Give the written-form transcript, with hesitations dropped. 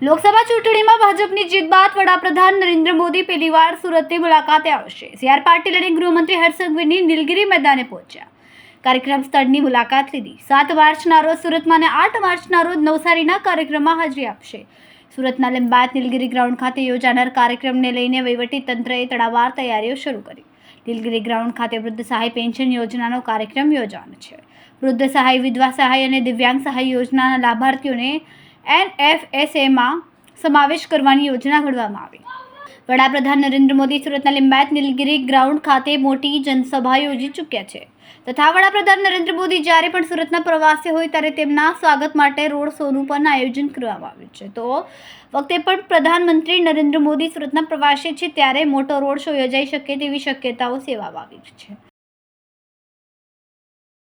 લોકસભા ચૂંટણીમાં ભાજપની જીત બાદ વડાપ્રધાન નરેન્દ્ર મોદી પહેલીવાર સુરતની મુલાકાતે આવશે। CR પાટીલ અને ગૃહમંત્રી હર્ષ સંઘવી નીલગિરી મેદાને પહોંચ્યા, કાર્યક્રમ સ્થળની મુલાકાત લીધી। 7 માર્ચના રોજ સુરતમાં અને 8 માર્ચના રોજ નવસારીના કાર્યક્રમમાં હાજરી આપશે। સુરતના લિંબાયત નીલગિરી ગ્રાઉન્ડ ખાતે યોજાનાર કાર્યક્રમને લઈને વહીવટીતંત્રએ તડામાર તૈયારીઓ શરૂ કરી। નીલગિરી ગ્રાઉન્ડ ખાતે વૃદ્ધ સહાય પેન્શન યોજનાનો કાર્યક્રમ યોજવાનો છે। વૃદ્ધ સહાય, વિધવા સહાય અને દિવ્યાંગ સહાય યોજનાના લાભાર્થીઓને NFSAમાં સમાવેશ કરવાની યોજના ઘડવામાં આવી। વડાપ્રધાન નરેન્દ્ર મોદી સુરતના લિંબાયત નીલગિરી ગ્રાઉન્ડ ખાતે મોટી જનસભા યોજી ચૂક્યા છે તથા વડાપ્રધાન નરેન્દ્ર મોદી જ્યારે પણ સુરતના પ્રવાસે હોય ત્યારે તેમના સ્વાગત માટે રોડ શોનું પણ આયોજન કરવામાં આવ્યું છે। તો વખતે પણ પ્રધાનમંત્રી નરેન્દ્ર મોદી સુરતના પ્રવાસે છે ત્યારે મોટો રોડ શો યોજાઈ શકે તેવી શક્યતાઓ સેવામાં આવી છે।